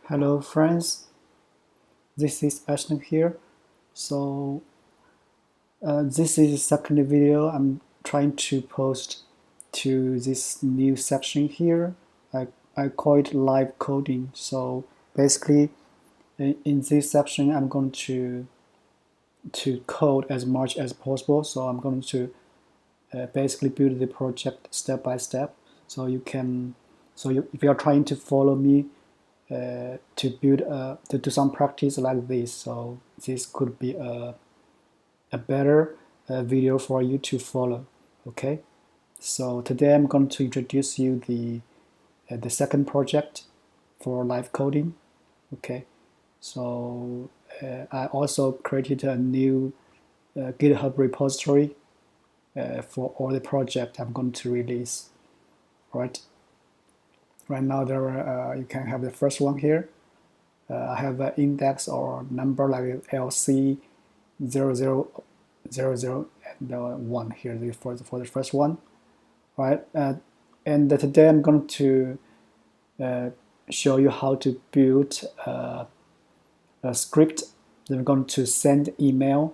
Hello friends, this is Ashton here. So this is the second video I'm trying to post to this new section here. I call it live coding. So basically in this section I'm going to code as much as possible. So I'm going to basically build the project step by step. So if you are trying to follow me to build to do some practice like this, so this could be a better video for you to follow. Okay, so today I'm going to introduce you the second project for live coding. Okay, so I also created a new GitHub repository for all the project I'm going to release. Right now there are, you can have the first one here. I have an index or number like LC000 and 1 here for the first one, right? And today I'm going to show you how to build a script that we're going to send email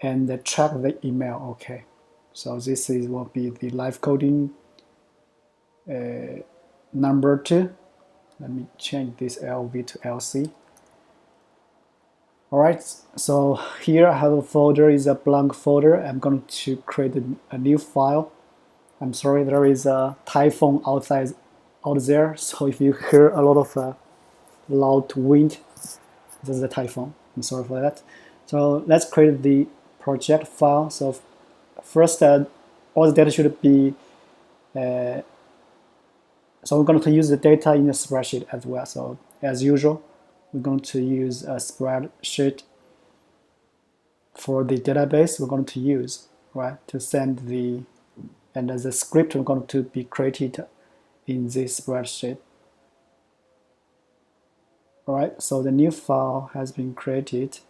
and track the email. Okay, so this will be the live coding number 2. Let me change this LV to LC. Alright, so here I have a folder, is a blank folder. I'm going to create a new file. I'm sorry, there is a typhoon out there, so if you hear a lot of loud wind, this is a typhoon. I'm sorry for that. So let's create the project file. So first, all the data should be so we're going to use the data in a spreadsheet as well. So as usual, we're going to use a spreadsheet for the database we're going to use, right, to send and the script we're going to be created in this spreadsheet. All right, so the new file has been created,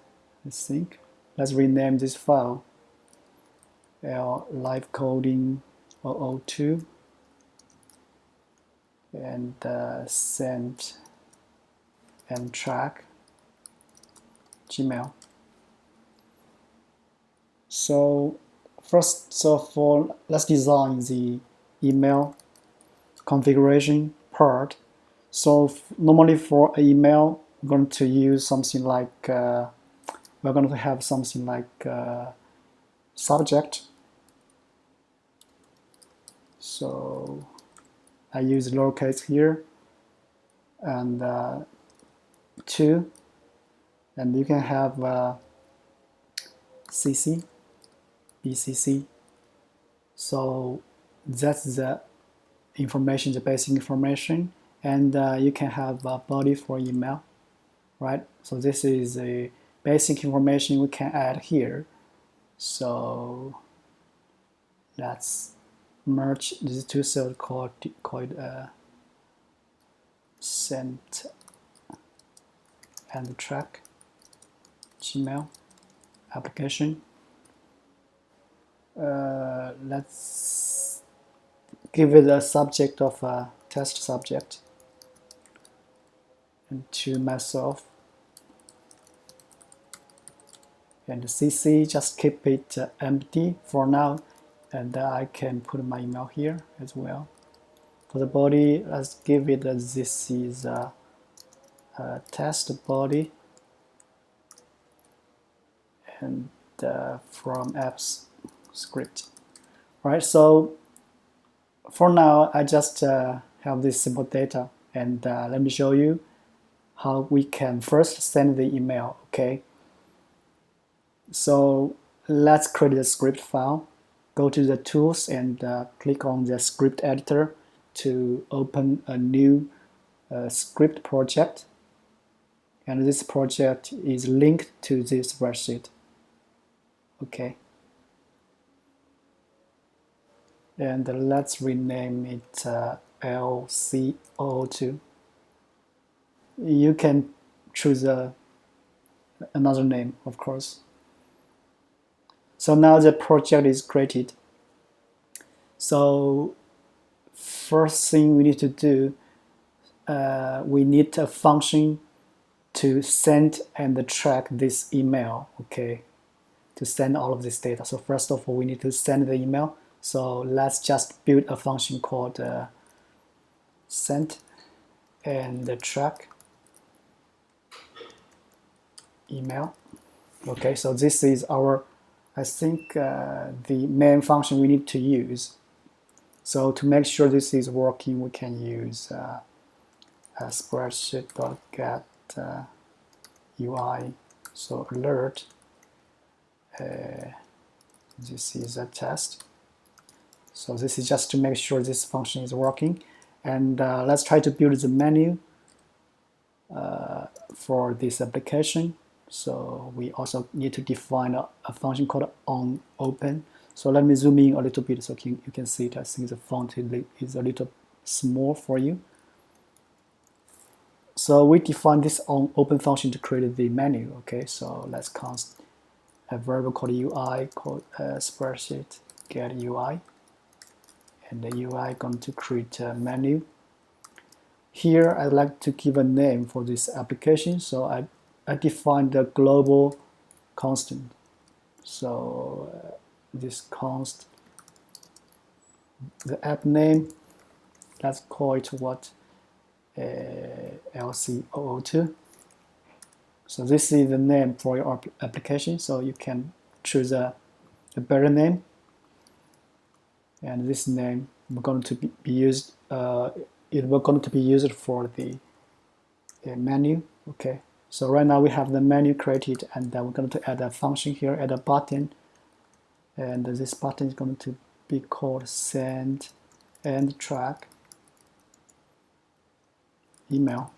I think. Let's rename this file live coding 002 and send and track Gmail. So first of all, let's design the email configuration part. So normally for an email, we're going to use something like we're going to have something like subject. So I use lowercase here and 2, and you can have CC, BCC. So that's the information, the basic information, and you can have a body for email, right? So this is a basic information we can add here. So let's merge these two cells called send and track Gmail application. Let's give it a subject of a test subject, and to myself, and CC, just keep it empty for now, and I can put my email here as well. For the body, let's give it this is a test body, and from apps script. Right, so for now I just have this simple data, and let me show you how we can first send the email. Okay, so let's create a script file. Go to the tools and click on the script editor to open a new script project, and this project is linked to this spreadsheet. Okay, and let's rename it LC002. You can choose another name, of course. So now the project is created. So first thing we need to do, we need a function to send and track this email, okay, to send all of this data. So first of all, we need to send the email. So let's just build a function called send and track email. Okay, so this is our, I think, the main function we need to use. So to make sure this is working, we can use a spreadsheet.get UI. So alert. This is a test. So this is just to make sure this function is working. And let's try to build the menu for this application. So we also need to define a function called onOpen. So let me zoom in a little bit so you can see it. I think the font is a little small for you. So we define this onOpen function to create the menu. Okay, so let's const a variable called UI called spreadsheet get UI, and the UI going to create a menu. Here I'd like to give a name for this application, so I defined the global constant. So this const, the app name, let's call it what, LC002. So this is the name for your application, so you can choose a better name. And this name is going to be used, it will going to be used for the menu. Okay, so right now we have the menu created, and we're going to add a function here, add a button, and this button is going to be called send and track email.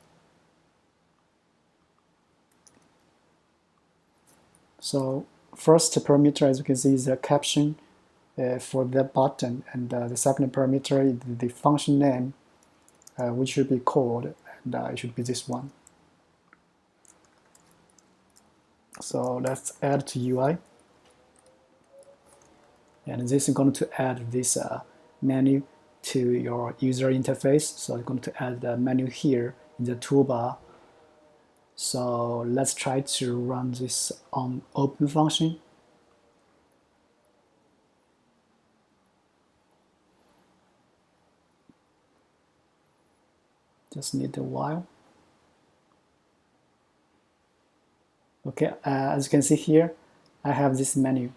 So first parameter, as you can see, is the caption for the button, and the second parameter is the function name, which should be called, and it should be this one. So let's add to UI, and this is going to add this menu to your user interface. So I'm going to add the menu here in the toolbar. So let's try to run this onOpen function. Just need a while. Okay, as you can see here, I have this menu,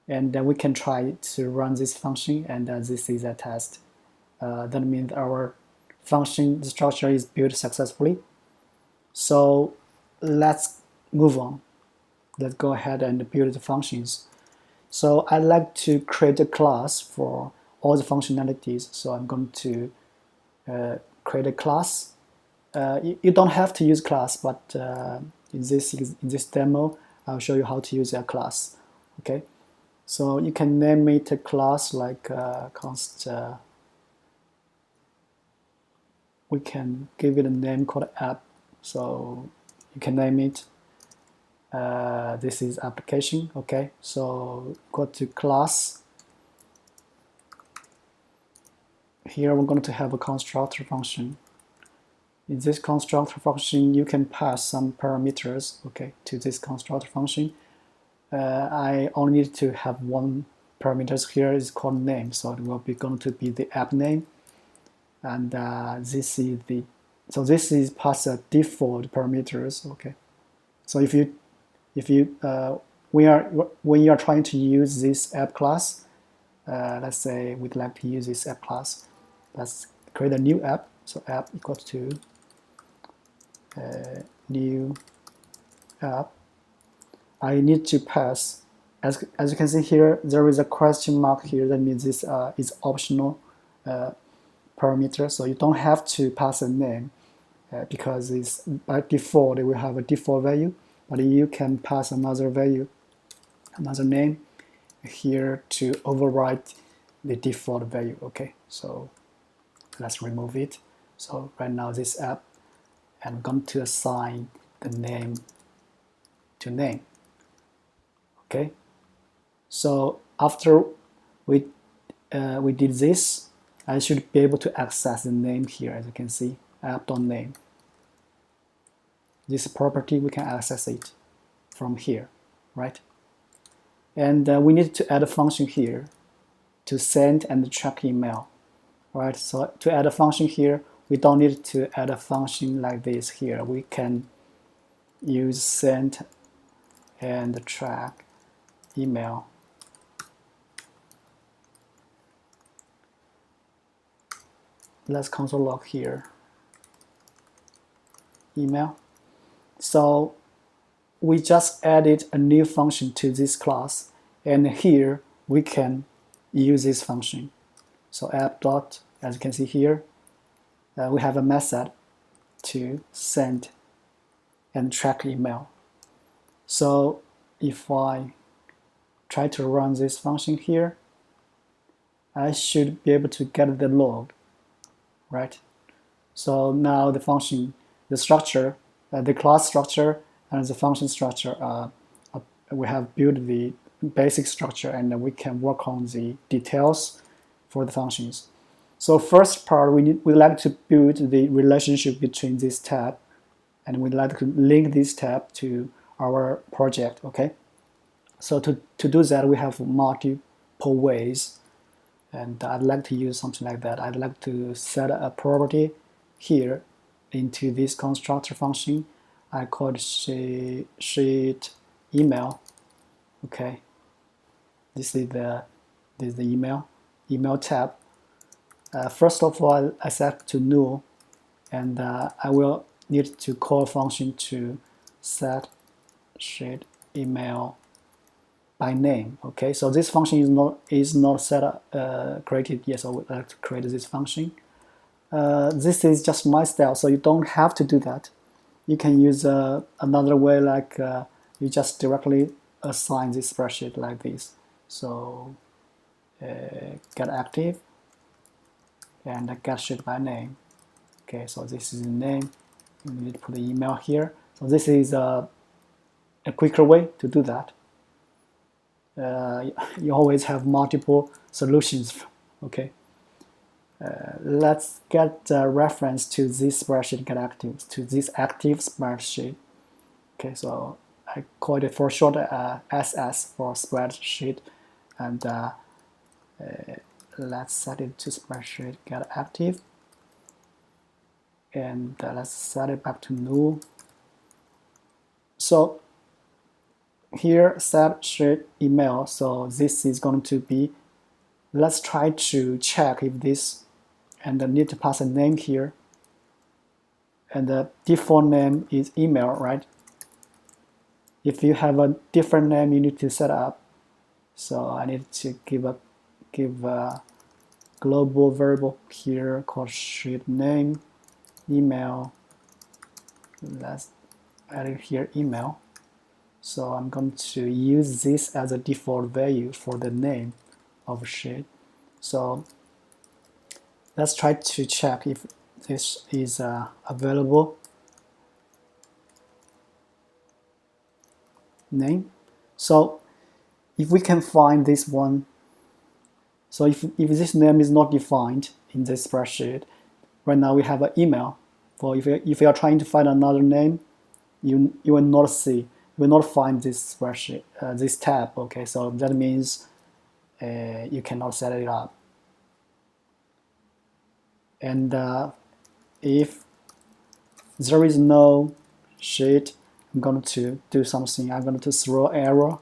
and we can try to run this function, and this is a test. That means our function structure is built successfully. So let's move on. Let's go ahead and build the functions. So I like to create a class for all the functionalities. So I'm going to create a class. You don't have to use class, but in this demo, I'll show you how to use a class. Okay, so you can name it a class like const. We can give it a name called app. So you can name it. This is application. Okay, so go to class. Here we're going to have a constructor function. In this constructor function, you can pass some parameters, okay, to this constructor function. I only need to have one parameters here. Is called name, so it will be going to be the app name, and this is the, so this is past the default parameters. Okay, so if you when you are trying to use this app class, let's say we'd like to use this app class. Let's create a new app. So app equals to new app. I need to pass, as you can see here, there is a question mark here. That means this is optional parameter. So you don't have to pass a name because it's by default it will have a default value. But you can pass another value, another name here to override the default value. Okay, so let's remove it. So right now this app, I'm going to assign the name to name. Okay, so after we did this, I should be able to access the name here. As you can see, app.name. This property, we can access it from here, right? And we need to add a function here to send and track email, right? So to add a function here, we don't need to add a function like this here. We can use send and track email. Let's console log here. Email. So we just added a new function to this class, and here we can use this function. So app dot, as you can see here, we have a method to send and track email. So if I try to run this function here, I should be able to get the log, right? So now the function, the structure, the class structure and the function structure, we have built the basic structure, and we can work on the details for the functions. So first part, we like to build the relationship between this tab, and we'd like to link this tab to our project, okay? So to do that, we have multiple ways, and I'd like to use something like that. I'd like to set a property here into this constructor function. I call it sheet email, okay? This is the email tab. First of all, I set to null, and I will need to call a function to set sheet email by name. Okay, so this function is not set up, created yet, so I would like to create this function. This is just my style, so you don't have to do that. You can use another way, like you just directly assign this spreadsheet like this. So get active and get sheet by name. Okay, so this is the name. You need to put the email here. So this is a quicker way to do that. You always have multiple solutions. Okay. Let's get a reference to this spreadsheet get active, to this active spreadsheet. Okay, so I called it for short SS for spreadsheet, and let's set it to spreadsheet get active, and let's set it back to null. So here set sheet email, so this is going to be, let's try to check if this, and I need to pass a name here, and the default name is email, right? If you have a different name, you need to set up. So I need to give a global variable here called sheet name email. Let's add it here email. So I'm going to use this as a default value for the name of sheet. So let's try to check if this is available. Name. So if we can find this one, so if this name is not defined in this spreadsheet, right now we have an email. For if you are trying to find another name, you will not see, you will not find this spreadsheet, this tab. Okay, so that means you cannot set it up. And if there is no sheet, I'm going to do something. I'm going to throw error,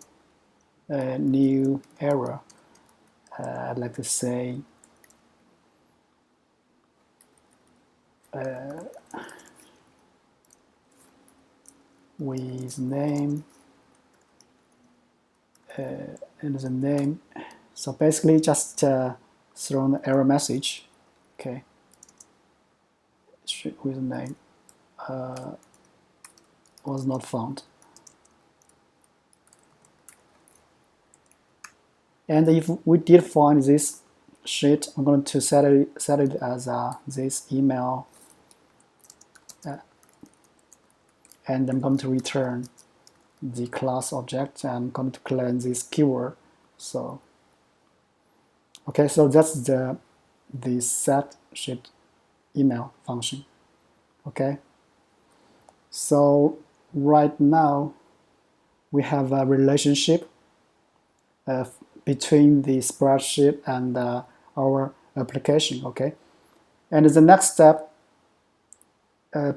new error. I'd like to say with name and the name. So basically just throw an error message. Okay, with name was not found. And if we did find this sheet, I'm going to set it as this email, and I'm going to return the class object. I'm going to cleanse this keyword. So okay, so that's the set sheet email function. Okay, so right now we have a relationship uh, between the spreadsheet and our application. Okay, and the next step,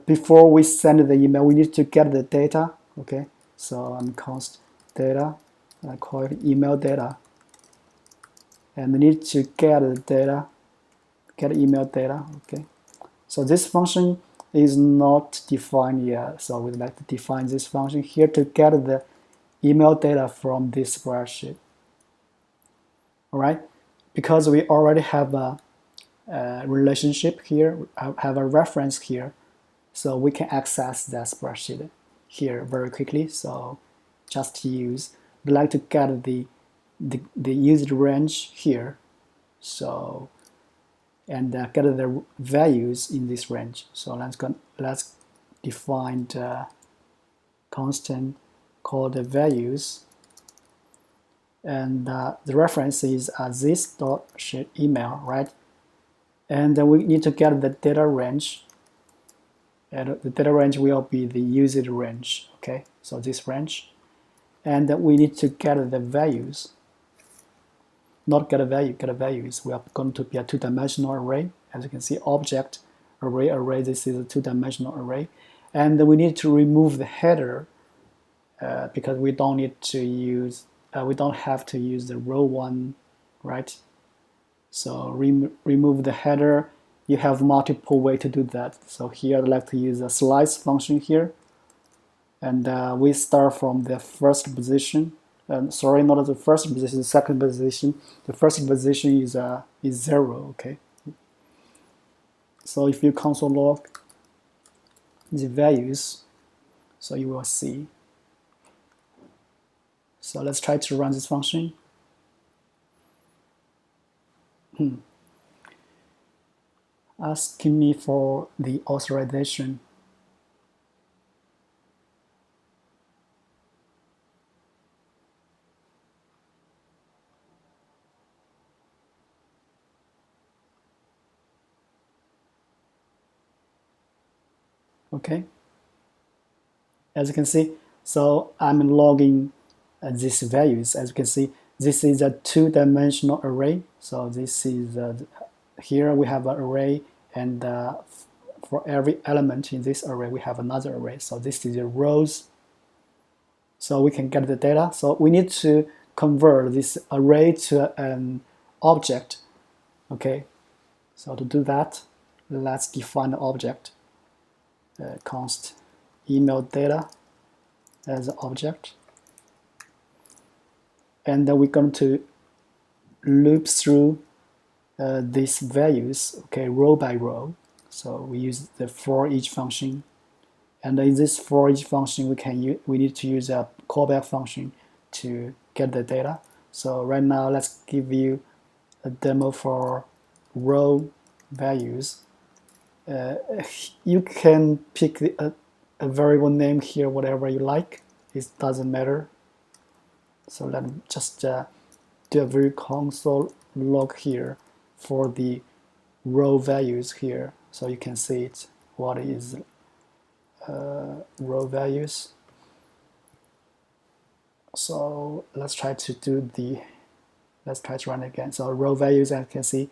before we send the email, we need to get the data. Okay, so I'm const data, I call it email data, and we need to get the data, get email data. Okay, so this function is not defined yet, so we'd like to define this function here to get the email data from this spreadsheet. All right, because we already have a relationship here, have a reference here, so we can access that spreadsheet here very quickly. So just use, we like to get the used range here, so and get the values in this range. So let's define the constant called the values, and the reference is this dot sheet email, right? And we need to get the data range, and the data range will be the usage range. Okay, so this range, and we need to get the values, not get a value, get a values. We are going to be a two-dimensional array. As you can see, object array, this is a two-dimensional array, and we need to remove the header because we don't need to use, we don't have to use the row one, right? So remove the header. You have multiple way to do that. So here I'd like to use a slice function here, and we start from the first position. Sorry, not the first position, the second position. The first position is 0. Okay. So if you console log the values, so you will see. So let's try to run this function. Asking me for the authorization. Okay. As you can see, so I'm logging these values. As you can see, this is a two-dimensional array. So this is here we have an array, and for every element in this array we have another array. So this is the rows. So we can get the data. So we need to convert this array to an object. Okay. So to do that, let's define the object. Const email data as an object, and then we're going to loop through these values, okay, row by row. So we use the for each function, and in this for each function we need to use a callback function to get the data. So right now let's give you a demo for row values. You can pick a variable name here, whatever you like. It doesn't matter. So let me just do a very console log here for the row values here, so you can see it. What is row values? So let's try to run again. So row values, as you can see,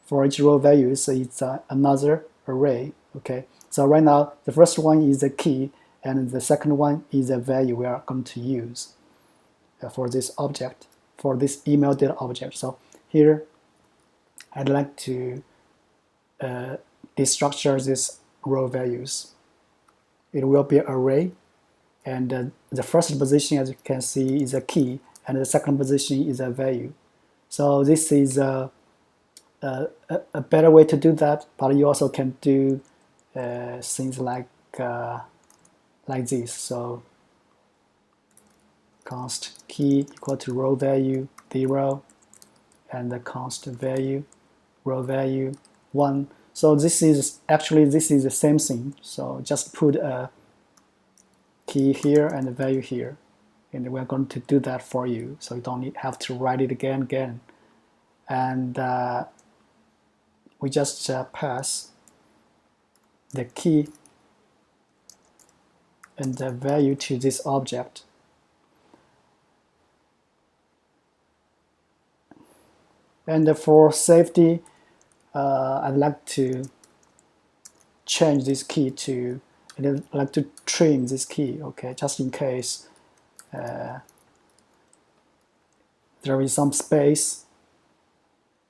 for each row values, so it's another array. Okay, so right now the first one is the key, and the second one is a value we are going to use for this object, for this email data object. So here I'd like to destructure these row values. It will be an array, and the first position, as you can see, is a key, and the second position is a value. So this is a better way to do that, but you also can do things like this. So const key equal to row value 0, and the const value row value 1. So this is the same thing. So just put a key here and a value here, and we're going to do that for you. So you don't have to write it again. And we just pass the key and the value to this object. And for safety, I'd like to change this key to, I'd like to trim this key, okay, just in case there is some space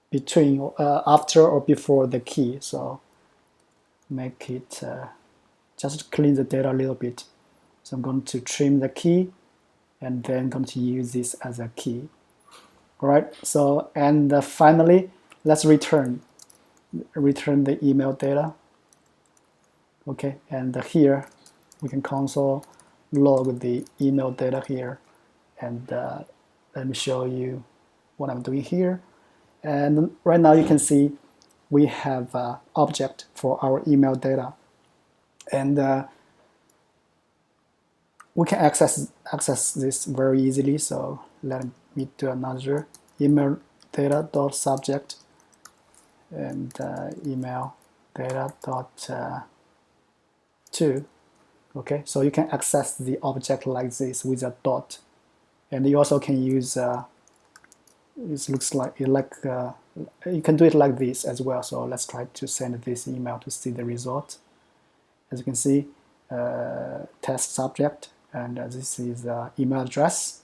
between after or before the key, so make it just clean the data a little bit. So I'm going to trim the key and then going to use this as a key. All right, so and finally let's return the email data. Okay, and here we can console log the email data here, and let me show you what I'm doing here. And right now you can see we have an object for our email data, and we can access this very easily. So let me do another email data dot subject and email data dot to. Okay, so you can access the object like this with a dot, and you also can use it looks like you can do it like this as well. So let's try to send this email to see the result. As you can see, test subject, and this is email address,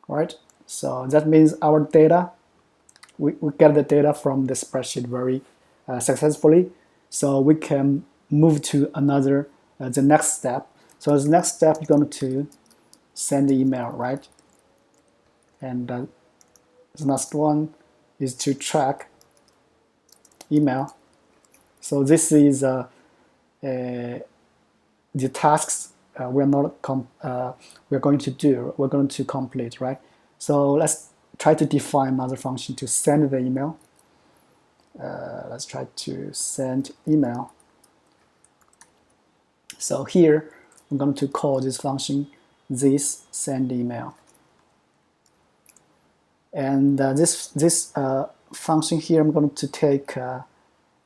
right? So that means our data, we get the data from the spreadsheet very successfully. So we can move to another, the next step. So the next step, you're going to send the email, right? And the next one is to track email. So this is the tasks we're going to complete, right? So let's try to define another function to send the email. Let's try to send email. So here I'm going to call this function this send email, and this function here I'm going to take a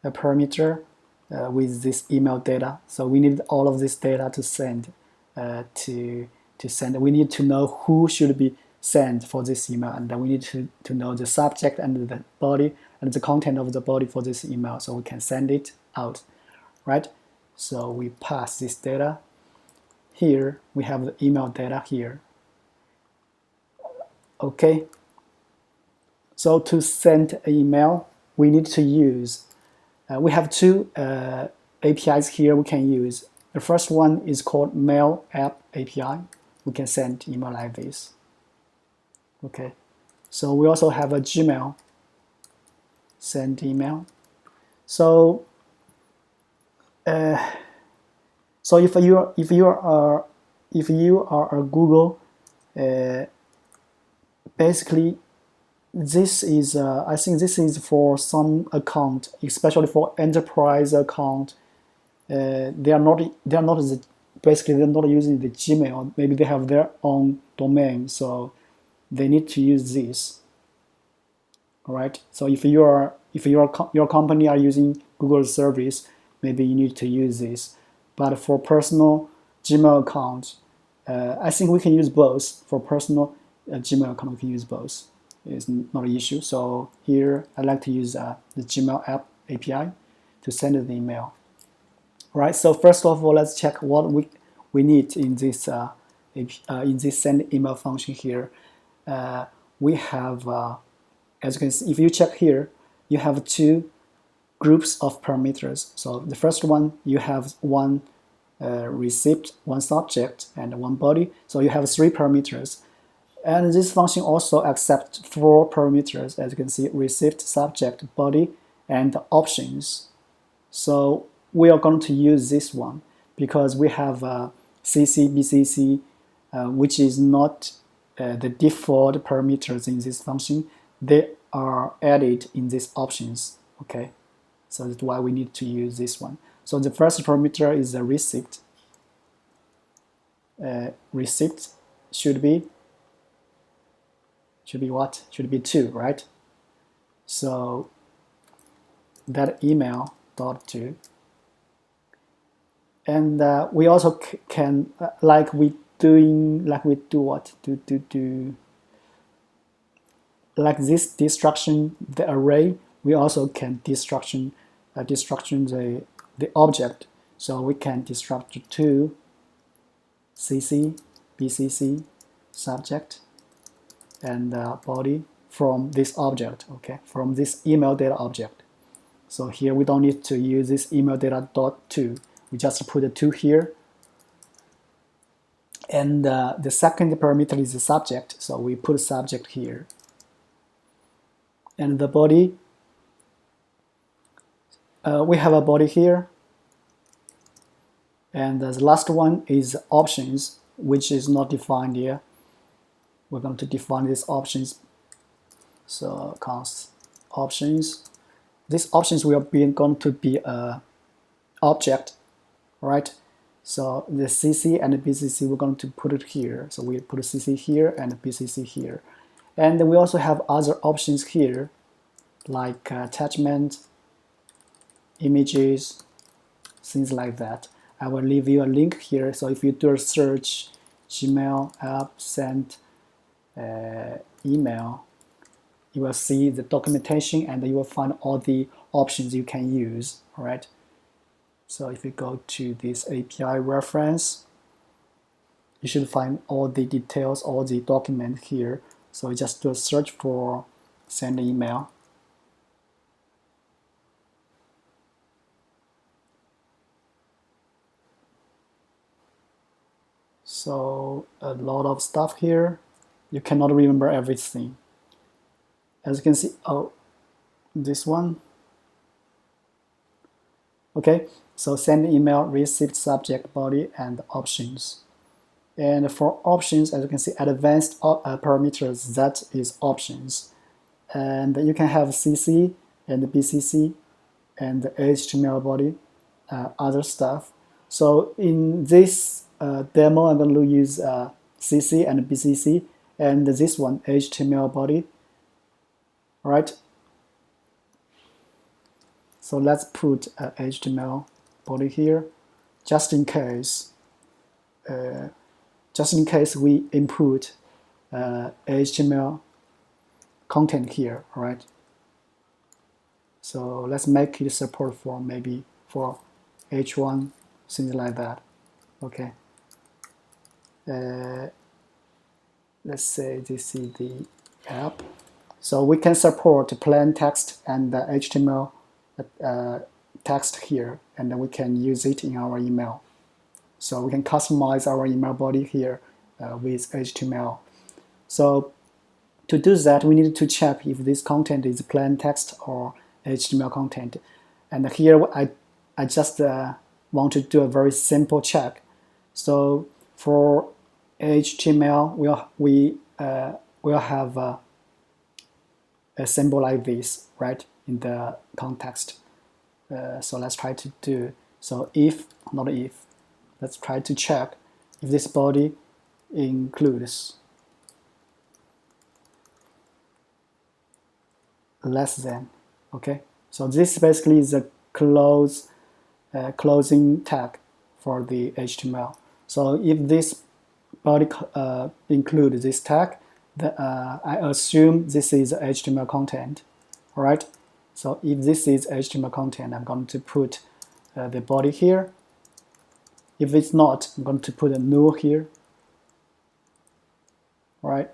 parameter with this email data. So we need all of this data to send. We need to know who should be sent for this email, and then we need to know the subject and the body and the content of the body for this email, so we can send it out, right? So we pass this data. Here we have the email data here. Okay. So to send an email, we need to use. We have two APIs here we can use. The first one is called Mail App API. We can send email like this. Okay. So we also have a Gmail send email. So if you are a Google, basically this is I think this is for some account, especially for enterprise account. They're not using the Gmail. Maybe they have their own domain, so they need to use this. All right. So if your company are using Google service, maybe you need to use this. But for personal Gmail accounts, I think we can use both. For personal Gmail account, we can use both. It's not an issue. So here I like to use the Gmail app API to send the email. All right. So first of all, let's check what we need in this send email function here. We have, as you can see, if you check here, you have two groups of parameters. So the first one, you have one receipt, one subject, and one body. So you have three parameters. And this function also accepts four parameters, as you can see: receipt, subject, body, and options. So we are going to use this one because we have CC, BCC, which is not the default parameters in this function. They are added in these options. Okay, so that's why we need to use this one. So the first parameter is the receipt. Receipt should be what? Should be 2, right? So that email dot 2. And we also can like we do what do like this destruction the array. We also can destruction the object. So we can destruct to cc bcc subject and body from this object, okay, from this email data object. So here we don't need to use this email data dot to. We just put a 2 here. And the second parameter is the subject, so we put subject here. And the body, we have a body here. And the last one is options, which is not defined here. We're going to define these options. So const options. These options will be going to be a object, right? So the CC and the BCC, we're going to put it here. So we put a CC here and BCC here. And we also have other options here, like attachment, images, things like that. I will leave you a link here. So if you do a search, Gmail app sent email, you will see the documentation and you will find all the options you can use, all right? So if you go to this API reference, you should find all the details, all the document here. So you just do a search for send email. So a lot of stuff here. You cannot remember everything. As you can see, oh, this one. Okay, so send email, received subject, body, and options. And for options, as you can see, advanced parameters, that is options. And you can have CC and BCC and the HTML body, other stuff. So in this demo, I'm going to use CC and BCC, and this one, HTML body. All right. So let's put HTML body here, just in case. Just in case we input HTML content here, all right? So let's make it support for maybe for H1, things like that, okay? Let's say this is the app. So we can support plain text and HTML text here, and then we can use it in our email. So we can customize our email body here with HTML. So to do that, we need to check if this content is plain text or HTML content. And here I just want to do a very simple check. So for HTML, we'll have a symbol like this, right, in the context. So let's try to do, so if, not if, let's try to check if this body includes less than, okay? So this basically is a closing tag for the HTML. So if this body includes this tag, I assume this is HTML content, all right? So if this is HTML content, I'm going to put the body here. If it's not, I'm going to put a null here, all right?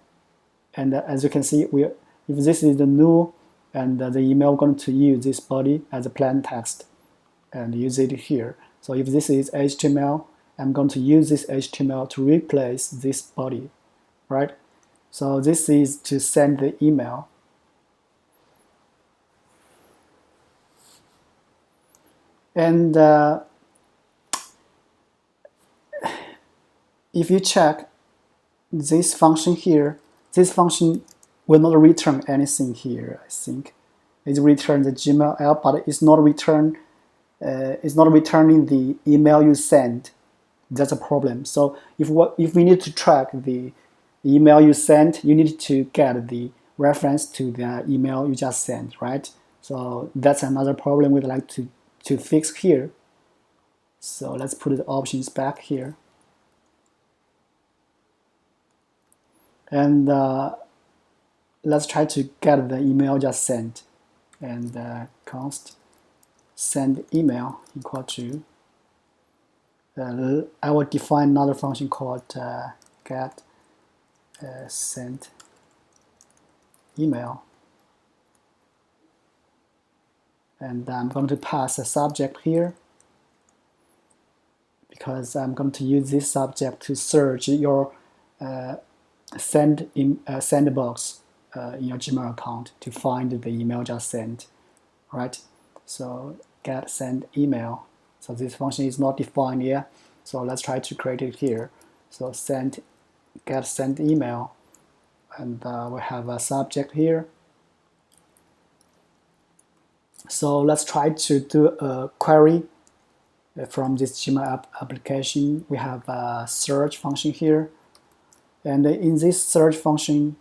And as you can see, if this is the null, and the email going to use this body as a plain text and use it here. So if this is HTML, I'm going to use this HTML to replace this body, right? So this is to send the email. And if you check this function here, this function will not return anything here, I think. It returns the Gmail app, but it's not returning the email you sent. That's a problem. So if we need to track the email you sent, you need to get the reference to the email you just sent, right? So that's another problem we'd like to fix here. So let's put the options back here. And let's try to get the email just sent. And const send email equal to, I will define another function called get sent email. And I'm going to pass a subject here, because I'm going to use this subject to search your sandbox in your Gmail account to find the email just sent, right? So get send email. So this function is not defined yet. So let's try to create it here. So get send email, and we have a subject here. So let's try to do a query from this Gmail application. We have a search function here, and in this search function,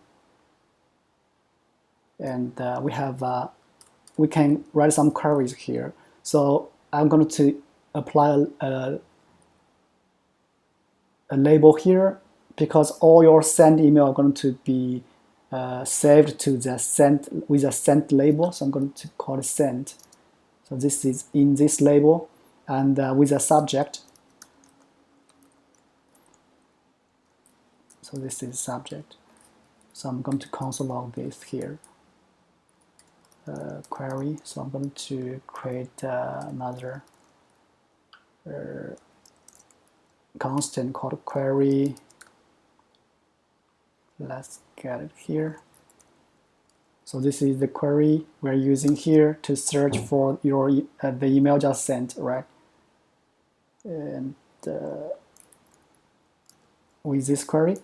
and we can write some queries here. So I'm going to apply a label here, because all your send email are going to be saved to the sent with a sent label. So I'm going to call it sent. So this is in this label, and with a subject. So this is subject. So I'm going to console log this here. Query. So I'm going to create another constant called query. Let's get it here. So this is the query we're using here to search for your the email just sent, right? And with this query,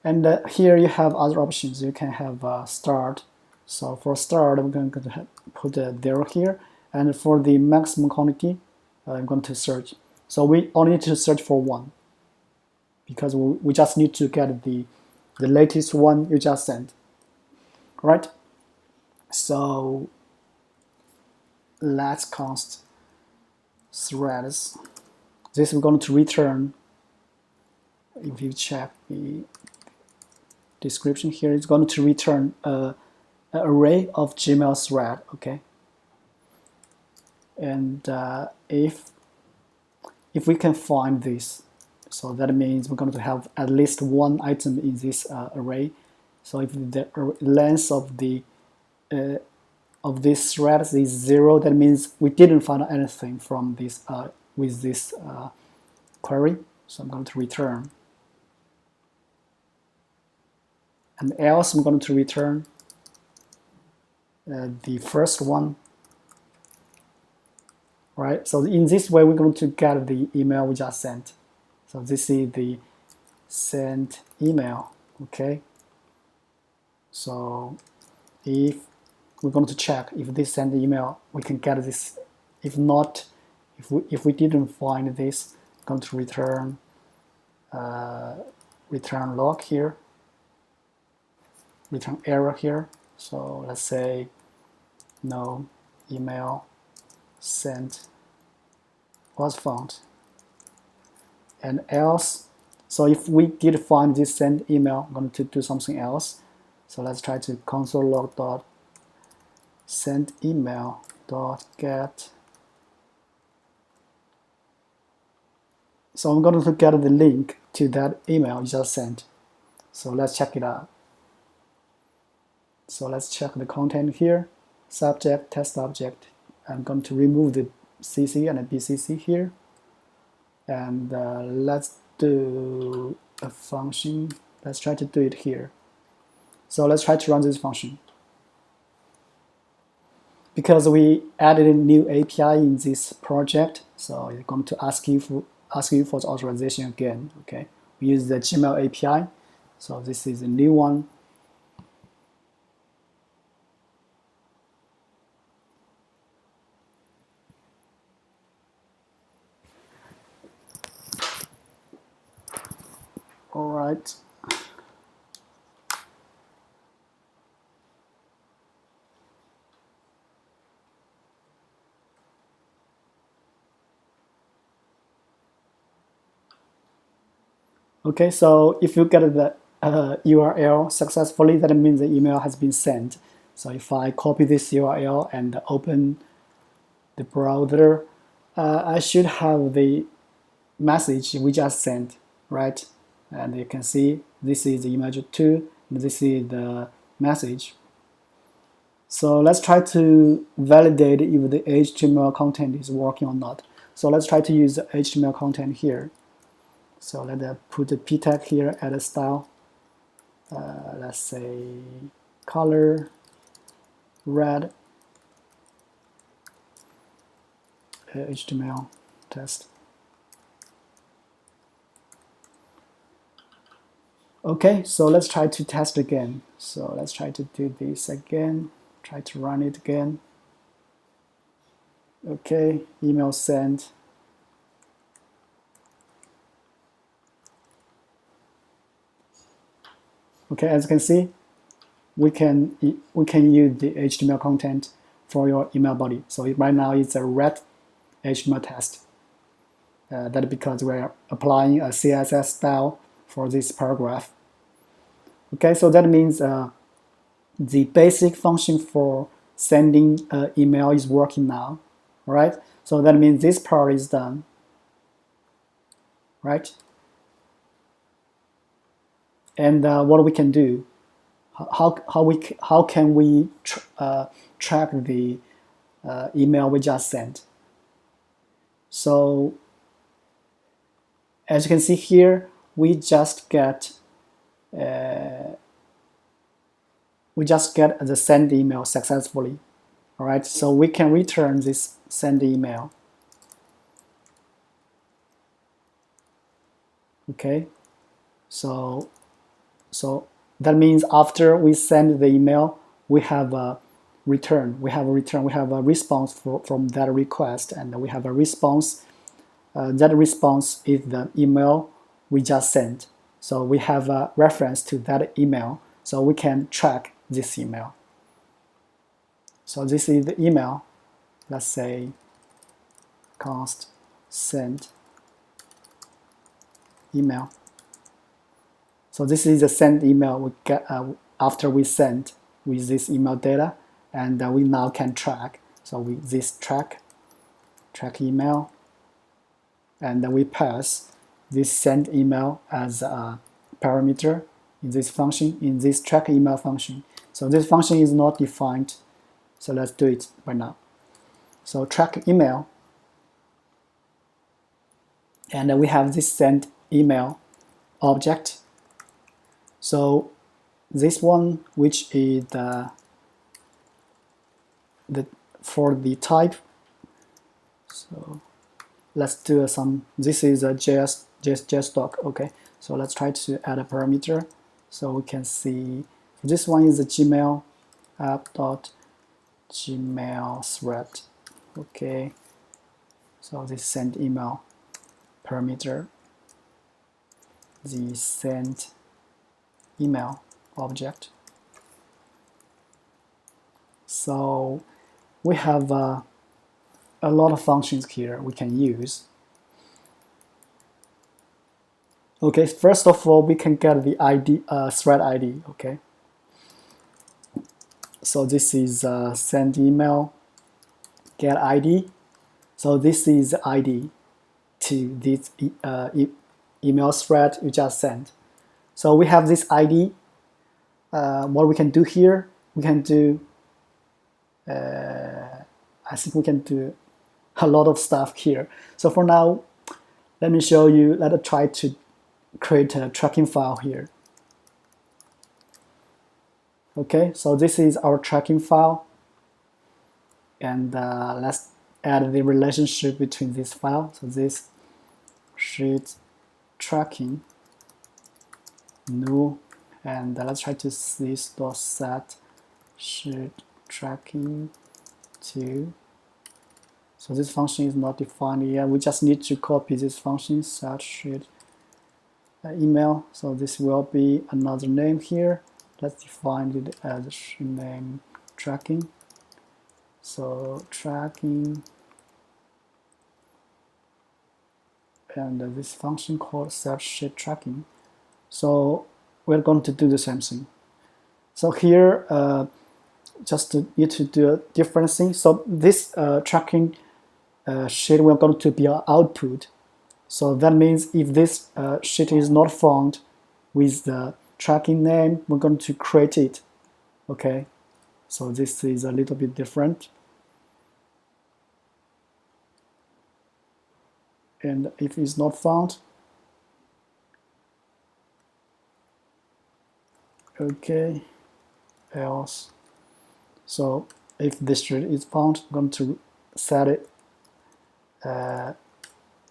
and here you have other options. You can have start. So for start, I'm going to put a 0 here, and for the maximum quantity, I'm going to search. So we only need to search for 1, because we just need to get the latest one you just sent, right? So let's const threads. This is going to return, if you check the description here, it's going to return an array of Gmail thread, okay? And if we can find this, so that means we're going to have at least one item in this array. So if the length of this thread is 0, that means we didn't find anything from this with this query. So I'm going to return, and else I'm going to return the first one, right? So in this way, we're going to get the email we just sent. So this is the sent email, okay? So if we're going to check if this sent email, we can get this. If not, if we didn't find this, I'm going to return return log here, return error here. So let's say no email sent was found, and else. So if we did find this sent email, I'm going to do something else. So let's try to console log dot send email dot get. So I'm going to get the link to that email you just sent. So let's check it out. So let's check the content here. Subject, test object. I'm going to remove the CC and the BCC here. And let's do a function. Let's try to do it here. So let's try to run this function. Because we added a new API in this project, so it's going to ask you for the authorization again. Okay, we use the Gmail API, so this is a new one. All right. Okay, so if you get the URL successfully, that means the email has been sent. So if I copy this URL and open the browser, I should have the message we just sent, right? And you can see this is the image 2, and this is the message. So let's try to validate if the HTML content is working or not. So let's try to use the HTML content here. So let's put the p tag here, add a style. Let's say color red, HTML test. Okay, so let's try to test again. So let's try to do this again. Try to run it again. Okay, email sent. Okay, as you can see, we can use the HTML content for your email body. So right now it's a red HTML test. That because we're applying a CSS style for this paragraph. Okay, so that means the basic function for sending email is working now, right? So that means this part is done, right? And what we can do, how can we track the email we just sent? So as you can see here, we just get the send email successfully. All right, so we can return this send email. Okay, so that means after we send the email, we have a return. We have a response from that request, and we have a response. That response is the email we just sent. So we have a reference to that email, so we can track this email. So this is the email. Let's say const send email. So this is the send email we get after we send with this email data, and we now can track. So this track email, and we pass this send email as a parameter in this function, in this track email function. So this function is not defined. So let's do it right now. So track email, and we have this send email object. So this one, which is for the type. So let's do some. This is a JS doc. Okay, so let's try to add a parameter. So we can see this one is a Gmail app.gmail thread. Okay, so this send email parameter, the send email object. So we have a lot of functions here we can use. Okay, first of all, we can get the ID, thread ID. Okay, so this is send email get ID. So this is ID to this email thread you just sent. So we have this ID. What we can do here, we can do, I think we can do a lot of stuff here. So for now, let me show you, let us try to create a tracking file here. Okay, so this is our tracking file. And let's add the relationship between this file. So this sheet tracking new, and let's try to see dot set sheet tracking to. So this function is not defined yet. We just need to copy this function set sheet email. So this will be another name here. Let's define it as name tracking. So tracking and this function called set sheet tracking. So we're going to do the same thing. So here, just need to do a different thing. So this tracking sheet we're going to be our output. So that means if this sheet is not found with the tracking name, we're going to create it. Okay, so this is a little bit different. And if it's not found, okay, else. So if this sheet is found, I'm going to set it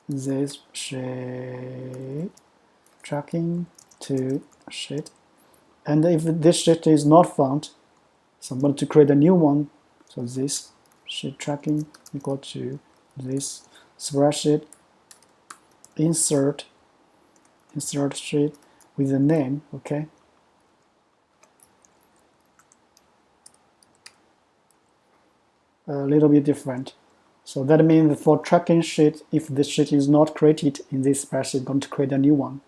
this sheet tracking to sheet. And if this sheet is not found, so I'm going to create a new one. So this sheet tracking equal to this spreadsheet insert sheet with a name. Okay. A little bit different. So that means for tracking sheet, if this sheet is not created in this spreadsheet, I'm going to create a new one.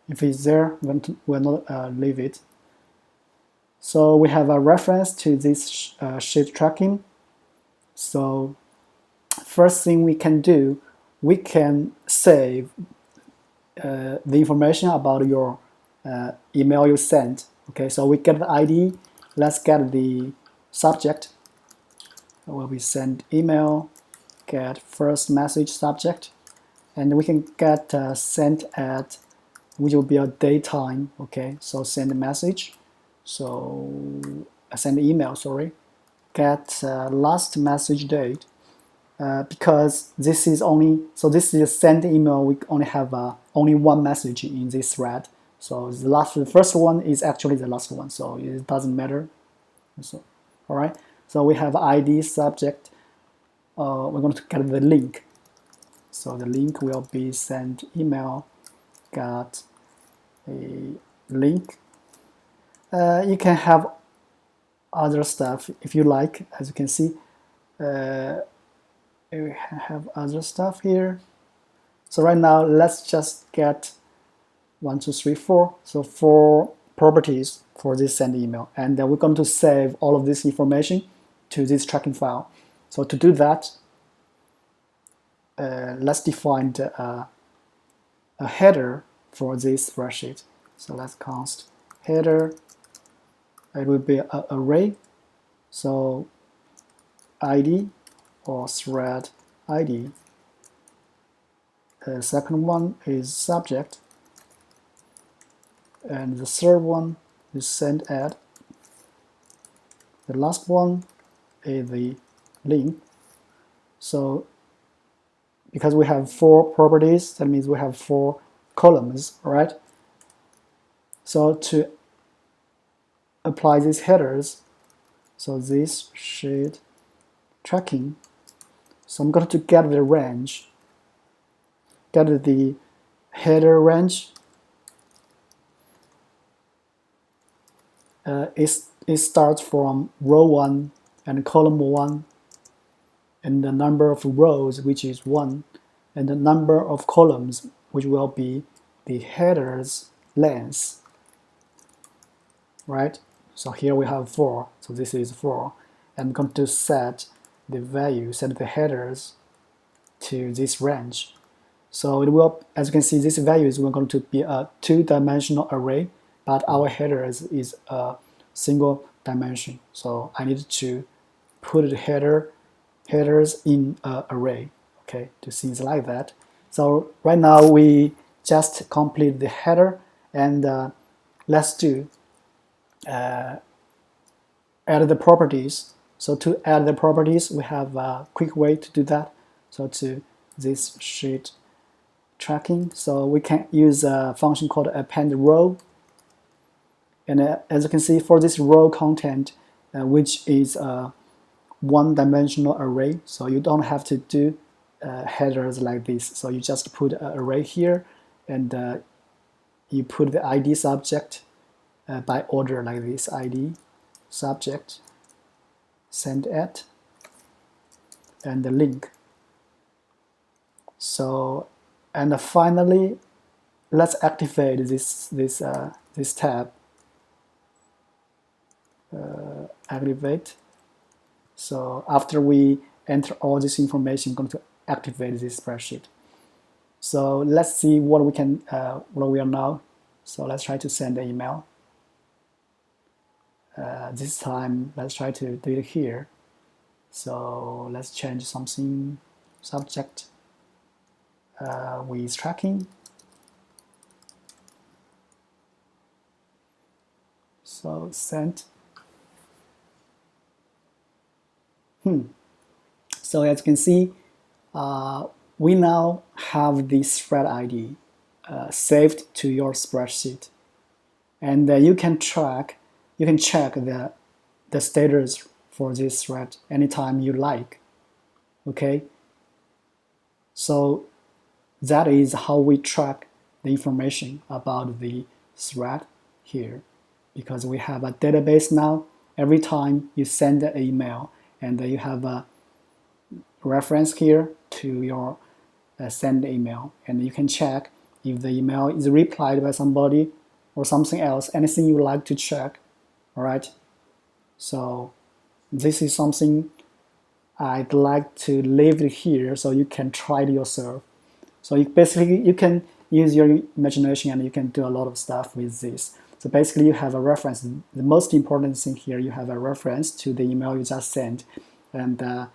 If it's there, we'll not leave it. So we have a reference to this sheet tracking. So first thing we can do, we can save the information about your email you sent. Okay, so we get the ID. Let's get the subject. Where we send email, get first message subject, and we can get sent at, which will be a daytime. Okay, so send a message. So send email. Sorry, get last message date. Because this is only, so this is send email, we only have only one message in this thread. So the first one is actually the last one, so it doesn't matter. So, all right, so we have ID subject. We're going to get the link. So the link will be send email, got a link. You can have other stuff if you like, as you can see. We have other stuff here. So right now, let's just get 1, 2, 3, 4. So 4 properties for this send email. And then we're going to save all of this information to this tracking file. So to do that, let's define a header for this spreadsheet. So let's const header. It will be an array. So ID or thread ID. The second one is subject, and the third one is send at. The last one is the link. So because we have 4 properties, that means we have 4 columns, right? So to apply these headers, so this sheet tracking, so I'm going to get the range, get the header range. It starts from row 1 and column 1, and the number of rows, which is 1, and the number of columns, which will be the header's length, right? So here we have 4, so this is 4. I'm going to set the value, set the headers to this range. So it will, as you can see, this value is going to be a 2-dimensional array, but our headers is a single dimension. So I need to put the headers in an array, okay, to things like that. So right now we just complete the header, and let's do add the properties. So to add the properties, we have a quick way to do that. So to this sheet tracking, so we can use a function called append row. And as you can see, for this row content, which is a 1-dimensional array, so you don't have to do headers like this. So you just put an array here, and you put the ID subject by order like this: ID subject, send at, and the link. So And finally, let's activate this tab. Activate. So after we enter all this information, I'm going to activate this spreadsheet. So let's see what we are now. So let's try to send an email. This time, let's try to do it here. So let's change something. Subject with tracking. So send. So as you can see, we now have this thread ID saved to your spreadsheet, and you can check the status for this thread anytime you like. Okay, so that is how we track the information about the thread here, because we have a database now. Every time you send an email, and you have a reference here to your send email, and you can check if the email is replied by somebody or something else, anything you like to check. All right, so this is something I'd like to leave it here so you can try it yourself. So you can use your imagination, and you can do a lot of stuff with this. So basically you have a reference. The most important thing here, you have a reference to the email you just sent, and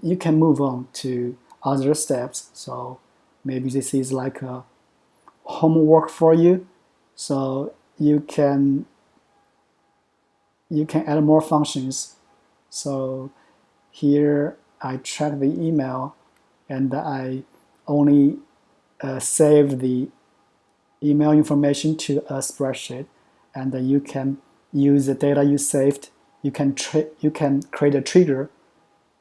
you can move on to other steps. So maybe this is like a homework for you. So you can add more functions. So here I track the email, and I only save the email information to a spreadsheet, and you can use the data you saved. You can create a trigger.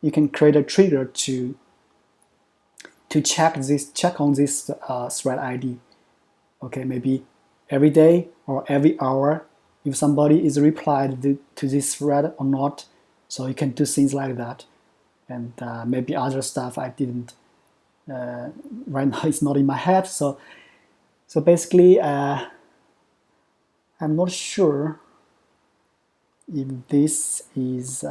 You can create a trigger to check on this thread ID. Okay, maybe every day or every hour, if somebody is replied to this thread or not. So you can do things like that, and maybe other stuff I didn't right now. It's not in my head. So basically, I'm not sure if this is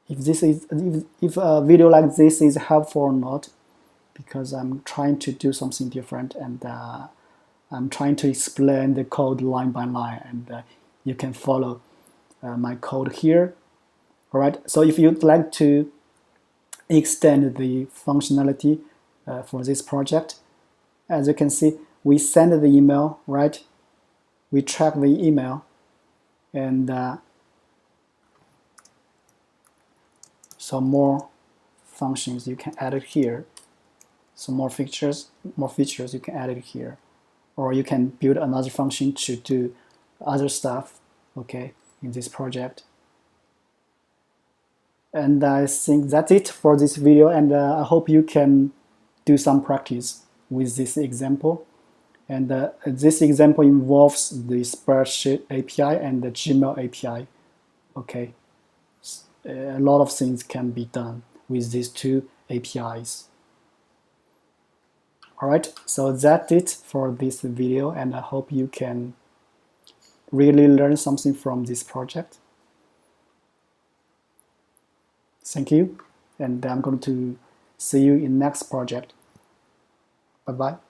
if a video like this is helpful or not, because I'm trying to do something different, and I'm trying to explain the code line by line, and you can follow my code here. All right. So if you'd like to extend the functionality for this project, as you can see, we send the email, right? We track the email, and some more functions you can add it here. Some more features you can add it here, or you can build another function to do other stuff. Okay, in this project. And I think that's it for this video, and I hope you can do some practice with this example. And this example involves the spreadsheet API and the Gmail API. Okay, a lot of things can be done with these two APIs. All right, so that's it for this video, and I hope you can really learn something from this project. Thank you, and I'm going to see you in next project. Bye-bye.